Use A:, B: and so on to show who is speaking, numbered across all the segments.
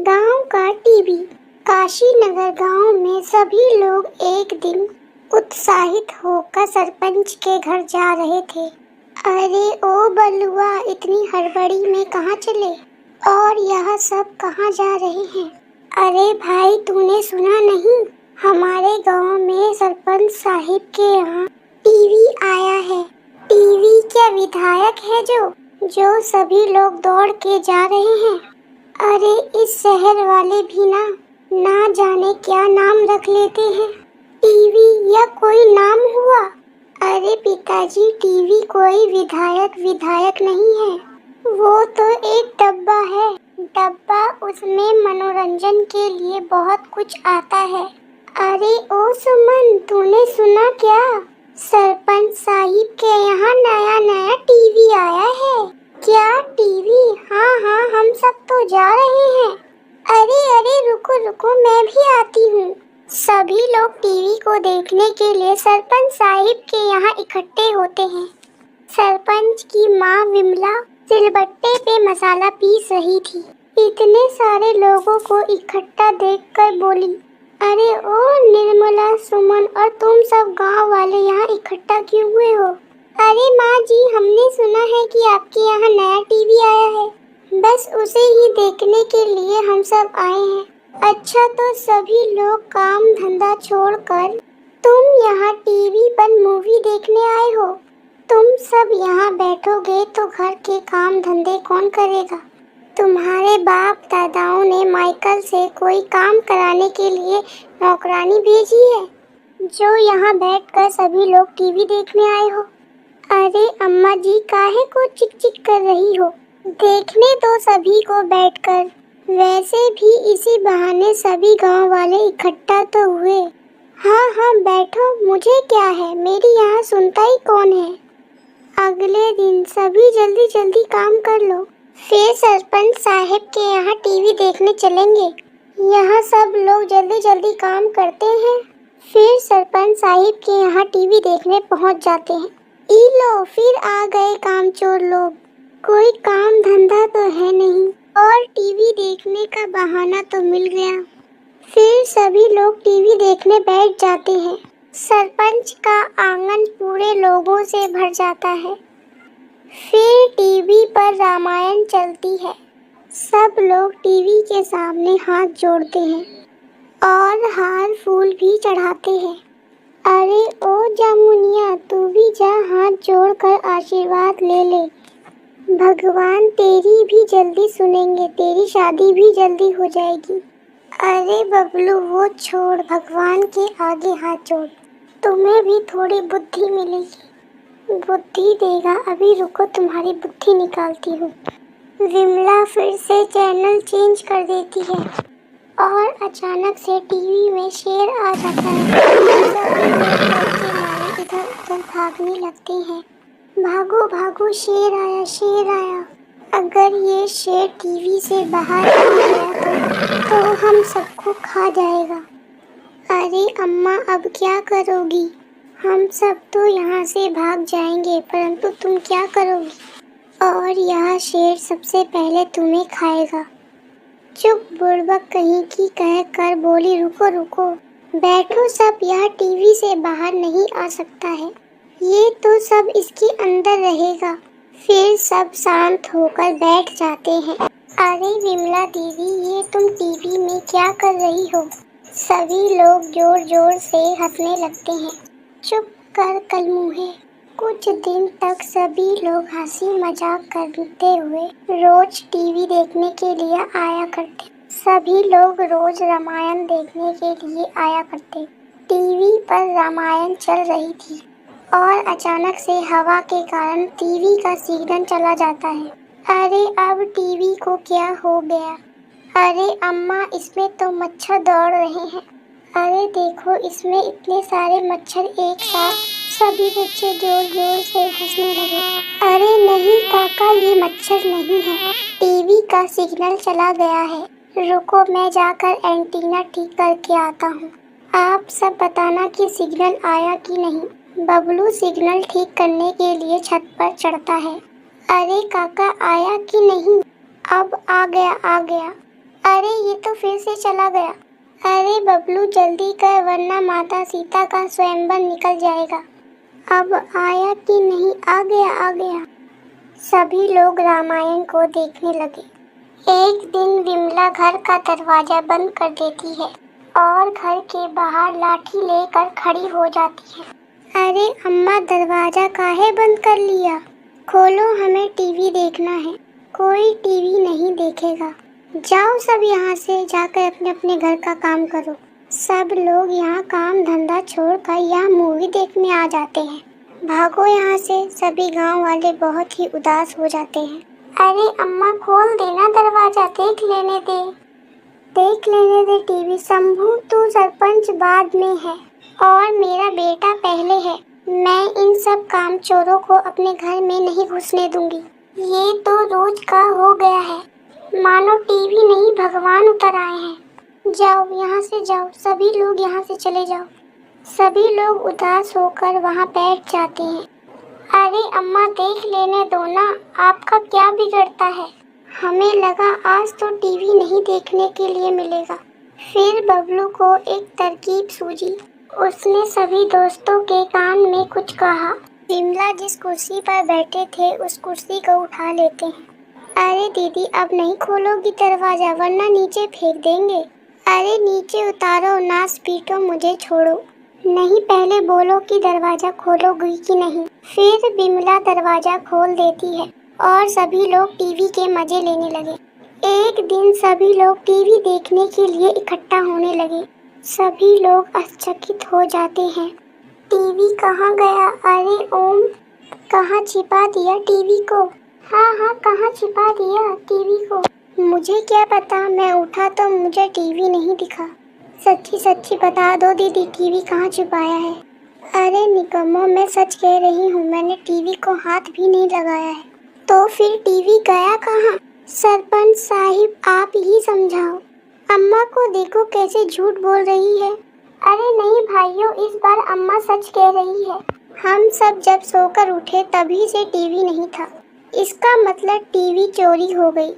A: गांव का टीवी। काशी नगर गांव में सभी लोग एक दिन उत्साहित होकर सरपंच के घर जा रहे थे। अरे ओ बलुआ, इतनी हड़बड़ी में कहाँ चले और यह सब कहाँ जा रहे हैं? अरे भाई, तूने सुना नहीं? हमारे गांव में सरपंच साहिब के यहाँ टीवी आया है। टीवी क्या विधायक है जो सभी लोग दौड़ के जा रहे हैं। अरे इस शहर वाले भी ना जाने क्या नाम रख लेते हैं। टीवी या कोई नाम हुआ? अरे पिताजी, टीवी कोई विधायक नहीं है। वो तो एक डब्बा है। डब्बा, उसमें मनोरंजन के लिए बहुत कुछ आता है। अरे ओ सुमन, तूने सुना क्या? सरपंच साहिब के यहाँ नया टीवी आया है। क्या टीवी? हाँ, हम सब तो जा रहे हैं। अरे रुको, मैं भी आती हूँ। सभी लोग टीवी को देखने के लिए सरपंच साहिब के यहाँ इकट्ठे होते हैं। सरपंच की माँ विमला सिलबट्टे पे मसाला पीस रही थी। इतने सारे लोगों को इकट्ठा देखकर बोली, अरे ओ निर्मला, सुमन और तुम सब गांव वाले यहाँ इकट्ठा क्यों हुए हो? अरे माँ जी, हमने सुना है कि आपके यहाँ नया टीवी आया है। बस उसे ही देखने के लिए हम सब आए हैं। अच्छा, तो सभी लोग काम धंधा छोड़कर तुम यहाँ टीवी पर मूवी देखने आए हो। तुम सब यहाँ बैठोगे तो घर के काम धंधे कौन करेगा? तुम्हारे बाप दादाओं ने माइकल से कोई काम कराने के लिए नौकरानी भेजी है जो यहाँ बैठकर सभी लोग टीवी देखने आए हो। अरे अम्मा जी, काहे को चिक कर रही हो? देखने दो सभी को बैठकर। वैसे भी इसी बहाने सभी गांव वाले इकट्ठा तो हुए। हाँ, बैठो, मुझे क्या है, मेरी यहाँ सुनता ही कौन है। अगले दिन सभी जल्दी काम कर लो, फिर सरपंच साहिब के यहाँ टीवी देखने चलेंगे। यहाँ सब लोग जल्दी काम करते हैं, फिर सरपंच साहिब के यहाँ टीवी देखने पहुँच जाते हैं। ई लो, फिर आ गए कामचोर लोग। कोई काम धंधा तो है नहीं और टीवी देखने का बहाना तो मिल गया। फिर सभी लोग टीवी देखने बैठ जाते हैं। सरपंच का आंगन पूरे लोगों से भर जाता है। फिर टीवी पर रामायण चलती है। सब लोग टीवी के सामने हाथ जोड़ते हैं और हार फूल भी चढ़ाते हैं। अरे ओ जामुनिया, तू भी जा, हाथ जोड़कर आशीर्वाद ले ले। भगवान तेरी भी जल्दी सुनेंगे, तेरी शादी भी जल्दी हो जाएगी। अरे बबलू, वो छोड़, भगवान के आगे हाथ जोड़, तुम्हें भी थोड़ी बुद्धि मिलेगी। बुद्धि देगा? अभी रुको, तुम्हारी बुद्धि निकालती हूँ। विमला फिर से चैनल चेंज कर देती है और अचानक से टीवी में शेर आ जाता है। सभी लोग डर के मारे इधर उधर भागने लगते हैं। भागो, शेर आया। अगर ये शेर टीवी से बाहर आ गया तो हम सबको खा जाएगा। अरे अम्मा, अब क्या करोगी? हम सब तो यहाँ से भाग जाएंगे, परंतु तुम क्या करोगी? और यह शेर सबसे पहले तुम्हें खाएगा। चुप बुड़बक कहीं की, कह कर बोली, रुको, बैठो सब, यह टीवी से बाहर नहीं आ सकता है। ये तो सब इसके अंदर रहेगा। फिर सब शांत होकर बैठ जाते हैं। अरे विमला दीदी, ये तुम टीवी में क्या कर रही हो? सभी लोग जोर से हंसने लगते हैं। चुप कर कलमुहे। कुछ दिन तक सभी लोग हंसी मजाक करते हुए रोज टीवी देखने के लिए आया करते। सभी लोग रोज रामायण देखने के लिए आया करते। टीवी पर रामायण चल रही थी और अचानक से हवा के कारण टीवी का सिग्नल चला जाता है। अरे अब टीवी को क्या हो गया? अरे अम्मा, इसमें तो मच्छर दौड़ रहे हैं। अरे देखो, इसमें इतने सारे मच्छर एक साथ। सभी बच्चे जोर से हंसने लगे। अरे नहीं काका, ये मच्छर नहीं है, टीवी का सिग्नल चला गया है। रुको, मैं जाकर एंटीना ठीक करके आता हूँ। आप सब बताना कि सिग्नल आया कि नहीं। बबलू सिग्नल ठीक करने के लिए छत पर चढ़ता है। अरे काका, आया कि नहीं? अब आ गया। अरे ये तो फिर से चला गया। अरे बबलू जल्दी कर वरना माता सीता का स्वयंवर निकल जाएगा। अब आया कि नहीं? आ गया आ गया। सभी लोग रामायण को देखने लगे। एक दिन विमला घर का दरवाजा बंद कर देती है और घर के बाहर लाठी लेकर खड़ी हो जाती है। अरे अम्मा दरवाजा काहे बंद कर लिया? खोलो, हमें टीवी देखना है। कोई टीवी नहीं देखेगा। जाओ सब यहाँ से, जाकर अपने अपने घर का काम करो। सब लोग यहाँ काम धंधा छोड़कर यहाँ मूवी देखने आ जाते हैं। भागो यहाँ से। सभी गांव वाले बहुत ही उदास हो जाते हैं। अरे अम्मा खोल देना दरवाजा, देख लेने दे टीवी। शंभू तू सरपंच बाद में है और मेरा बेटा पहले है। मैं इन सब काम चोरों को अपने घर में नहीं घुसने दूंगी। ये तो रोज का हो गया है, मानो टीवी नहीं भगवान उतर आए हैं। जाओ यहाँ से जाओ, सभी लोग यहाँ से चले जाओ। सभी लोग उदास होकर वहाँ बैठ जाते हैं। अरे अम्मा देख लेने दो ना, आपका क्या बिगड़ता है? हमें लगा आज तो टीवी नहीं देखने के लिए मिलेगा। फिर बबलू को एक तरकीब सूझी। उसने सभी दोस्तों के कान में कुछ कहा। विमला जिस कुर्सी पर बैठे थे उस कुर्सी को उठा लेते हैं। अरे दीदी अब नहीं खोलोगी दरवाजा वरना नीचे फेंक देंगे। अरे नीचे उतारो, नास पीटो, मुझे छोड़ो। नहीं पहले बोलो कि दरवाजा खोलोगी कि नहीं। फिर विमला दरवाजा खोल देती है और सभी लोग टीवी के मजे लेने लगे। एक दिन सभी लोग टीवी देखने के लिए इकट्ठा होने लगे। सभी लोग आश्चर्यचकित हो जाते हैं। टीवी कहाँ गया? अरे ओम, कहाँ छिपा दिया टीवी को? हाँ कहाँ छिपा दिया टीवी को? मुझे क्या पता, मैं उठा तो मुझे टीवी नहीं दिखा। सच्ची बता दो दीदी, टीवी कहाँ छुपाया है? अरे निकम्मो, मैं सच कह रही हूँ, मैंने टीवी को हाथ भी नहीं लगाया है। तो फिर टीवी गया कहाँ? सरपंच साहिब आप ही समझाओ। अम्मा को देखो कैसे झूठ बोल रही है। अरे नहीं भाइयों, इस बार अम्मा सच कह रही है। हम सब जब सोकर उठे तभी से टीवी नहीं था। इसका मतलब टीवी चोरी हो गई।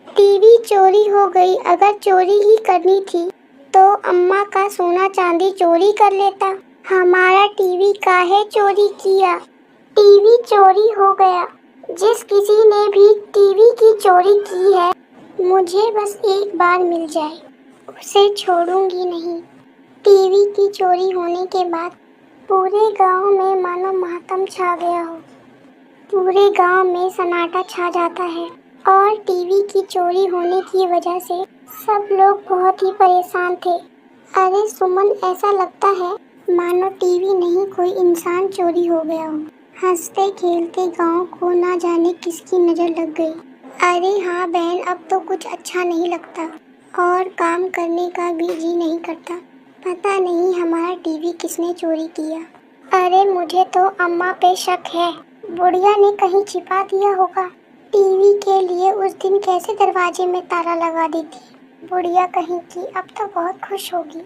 A: टीवी चोरी हो गई। अगर चोरी ही करनी थी तो अम्मा का सोना चांदी चोरी कर लेता। हमारा टीवी काहे चोरी किया? टीवी चोरी हो गया। जिस किसी ने भी टीवी की चोरी की है, मुझे बस एक बार मिल जाए, उसे छोड़ूंगी नहीं। टीवी की चोरी होने के बाद पूरे गांव में मानो मातम छा गया हो। पूरे गांव में सन्नाटा छा जाता है और टीवी की चोरी होने की वजह से सब लोग बहुत ही परेशान थे। अरे सुमन, ऐसा लगता है मानो टीवी नहीं कोई इंसान चोरी हो गया हो। हंसते खेलते गांव को ना जाने किसकी नजर लग गई। अरे हाँ बहन, अब तो कुछ अच्छा नहीं लगता और काम करने का भी जी नहीं करता। पता नहीं हमारा टीवी किसने चोरी किया। अरे मुझे तो अम्मा पे शक है, बुढ़िया ने कहीं छिपा दिया होगा। टीवी के लिए उस दिन कैसे दरवाजे में ताला लगा दी थी। बुढ़िया कहीं की अब तो बहुत खुश होगी।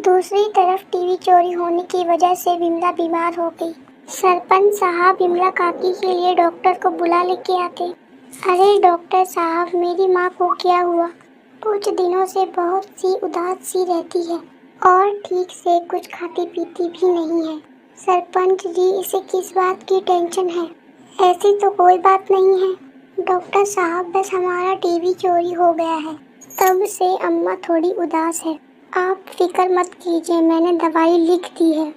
A: दूसरी तरफ टीवी चोरी होने की वजह से विमला बीमार हो गई। सरपंच साहब विमला काकी के लिए डॉक्टर को बुला लेके आते। अरे डॉक्टर साहब, मेरी माँ को क्या हुआ? कुछ दिनों से बहुत सी उदास सी रहती है और ठीक से कुछ खाती पीती भी नहीं है। सरपंच जी, इसे किस बात की टेंशन है? ऐसी तो कोई बात नहीं है डॉक्टर साहब, बस हमारा टीवी चोरी हो गया है, तब से अम्मा थोड़ी उदास है। आप फिक्र मत कीजिए, मैंने दवाई लिख दी है।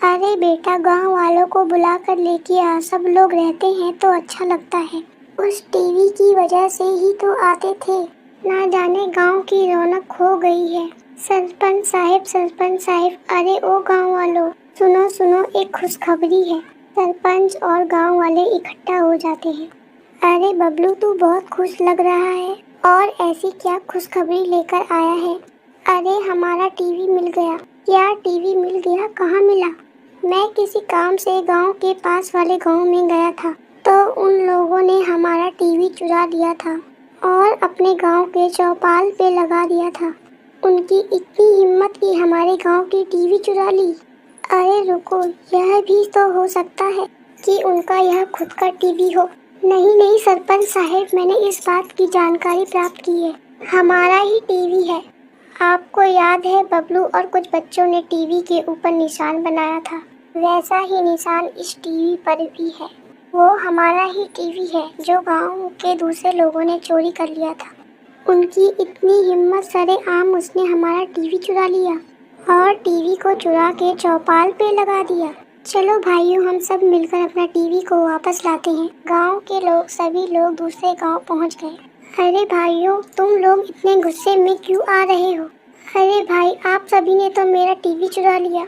A: अरे बेटा, गांव वालों को बुला कर लेके आ, सब लोग रहते हैं तो अच्छा लगता है। उस टीवी की वजह से ही तो आते थे, ना जाने गांव की रौनक खो गई है। सरपंच साहिब, अरे ओ गांव वालों, सुनो सुनो, एक खुशखबरी है। सरपंच और गांव वाले इकट्ठा हो जाते हैं। अरे बबलू, तू बहुत खुश लग रहा है और ऐसी क्या खुशखबरी लेकर आया है? अरे हमारा टीवी मिल गया। क्या टीवी मिल गया? कहाँ मिला? मैं किसी काम से गांव के पास वाले गांव में गया था तो उन लोगों ने हमारा टीवी चुरा लिया था और अपने गांव के चौपाल पे लगा दिया था। उनकी इतनी हिम्मत कि हमारे गांव की टीवी चुरा ली। अरे रुको, यह भी तो हो सकता है कि उनका यह खुद का टीवी हो। नहीं सरपंच साहब, मैंने इस बात की जानकारी प्राप्त की है। हमारा ही टीवी है। आपको याद है बबलू और कुछ बच्चों ने टीवी के ऊपर निशान बनाया था, वैसा ही निशान इस टीवी पर भी है। वो हमारा ही टीवी है जो गांव के दूसरे लोगों ने चोरी कर लिया था। उनकी इतनी हिम्मत सरेआम उसने हमारा टीवी चुरा लिया और टीवी को चुरा के चौपाल पे लगा दिया। चलो भाइयों, हम सब मिलकर अपना टीवी को वापस लाते हैं। गांव के लोग सभी लोग दूसरे गांव पहुंच गए। अरे भाइयों, तुम लोग इतने गुस्से में क्यों आ रहे हो? अरे भाई, आप सभी ने तो मेरा टीवी चुरा लिया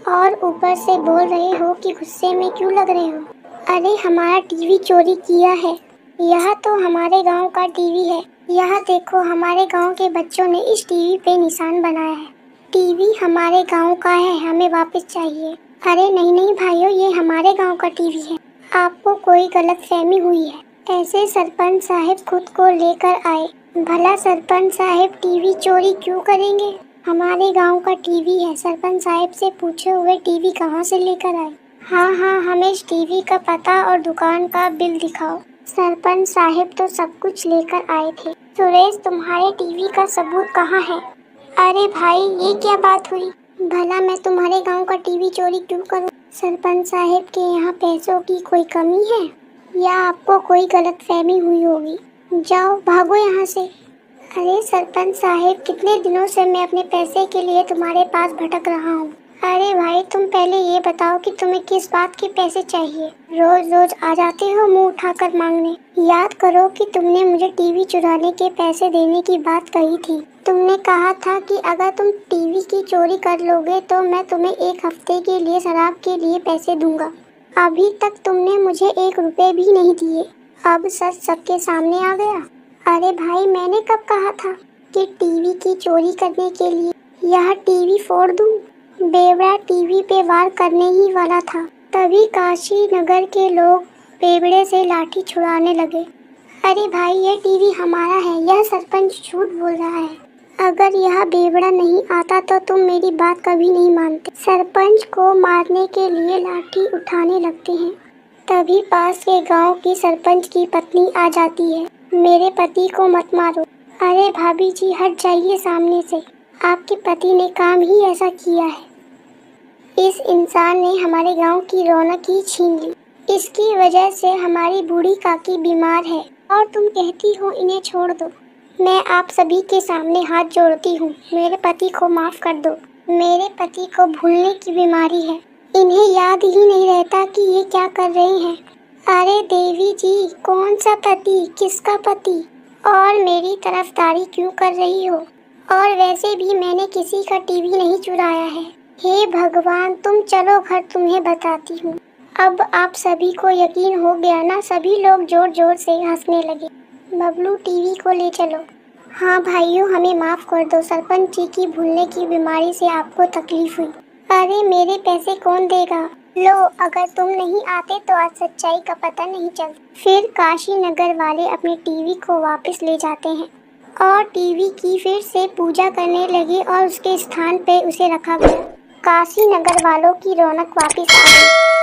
A: और ऊपर से बोल रहे हो कि गुस्से में क्यों लग रहे हो। अरे हमारा टीवी चोरी किया है। यह तो हमारे गांव का टीवी है। यह देखो, हमारे गांव के बच्चों ने इस टीवी पे निशान बनाया है। टीवी हमारे गांव का है, हमें वापस चाहिए। अरे नहीं नहीं भाइयों, ये हमारे गांव का टीवी है। आपको कोई गलतफहमी हुई है। ऐसे सरपंच साहब खुद को लेकर आए। भला सरपंच साहब टीवी चोरी क्यों करेंगे? हमारे गांव का टीवी है। सरपंच साहब से पूछे हुए टीवी कहाँ से लेकर आए? हाँ, हमें इस टीवी का पता और दुकान का बिल दिखाओ। सरपंच साहब तो सब कुछ लेकर आए थे। सुरेश, तुम्हारे टीवी का सबूत कहाँ है? अरे भाई, ये क्या बात हुई? भला मैं तुम्हारे गांव का टीवी चोरी क्यों करूं? सरपंच साहब के यहाँ पैसों की कोई कमी है या आपको कोई गलतफहमी हुई होगी। जाओ, भागो यहाँ से। अरे सरपंच साहब, कितने दिनों से मैं अपने पैसे के लिए तुम्हारे पास भटक रहा हूँ। अरे भाई, तुम पहले ये बताओ कि तुम्हें किस बात के पैसे चाहिए। रोज रोज आ जाते हो मुंह उठाकर मांगने। याद करो कि तुमने मुझे टीवी चुराने के पैसे देने की बात कही थी। तुमने कहा था कि अगर तुम टीवी की चोरी कर लोगे तो मैं तुम्हें 1 हफ्ते के लिए शराब के लिए पैसे दूंगा। अभी तक तुमने मुझे 1 रुपए भी नहीं दिए। अब सच सबके सामने आ गया। अरे भाई, मैंने कब कहा था कि टीवी की चोरी करने के लिए यह टीवी फोड़ दूं? बेवड़ा टीवी पे वार करने ही वाला था, तभी काशी नगर के लोग बेवड़े से लाठी छुड़ाने लगे। अरे भाई, यह टीवी हमारा है। यह सरपंच झूठ बोल रहा है। अगर यह बेवड़ा नहीं आता तो तुम मेरी बात कभी नहीं मानते। सरपंच को मारने के लिए लाठी उठाने लगते हैं, तभी पास के गांव की सरपंच की पत्नी आ जाती है। मेरे पति को मत मारो। अरे भाभी जी, हट जाइए सामने से। आपके पति ने काम ही ऐसा किया है। इस इंसान ने हमारे गांव की रौनक ही छीन ली। इसकी वजह से हमारी बूढ़ी काकी बीमार है और तुम कहती हो इन्हें छोड़ दो। मैं आप सभी के सामने हाथ जोड़ती हूँ, मेरे पति को माफ कर दो। मेरे पति को भूलने की बीमारी है। इन्हें याद ही नहीं रहता कि ये क्या कर रहे हैं। अरे देवी जी, कौन सा पति? किसका पति? और मेरी तरफदारी क्यों कर रही हो? और वैसे भी मैंने किसी का टीवी नहीं चुराया है। हे भगवान, तुम चलो घर, तुम्हें बताती हूँ। अब आप सभी को यकीन हो गया ना? सभी लोग जोर जोर से हंसने लगे। बबलू, टीवी को ले चलो। हाँ भाइयों, हमें माफ कर दो। सरपंच जी की भूलने की बीमारी से आपको तकलीफ हुई। अरे मेरे पैसे कौन देगा? लो, अगर तुम नहीं आते तो आज सच्चाई का पता नहीं चलता। फिर काशी नगर वाले अपने टीवी को वापस ले जाते हैं और टीवी की फिर से पूजा करने लगे और उसके स्थान पे उसे रखा गया। काशी नगर वालों की रौनक वापस आ गई।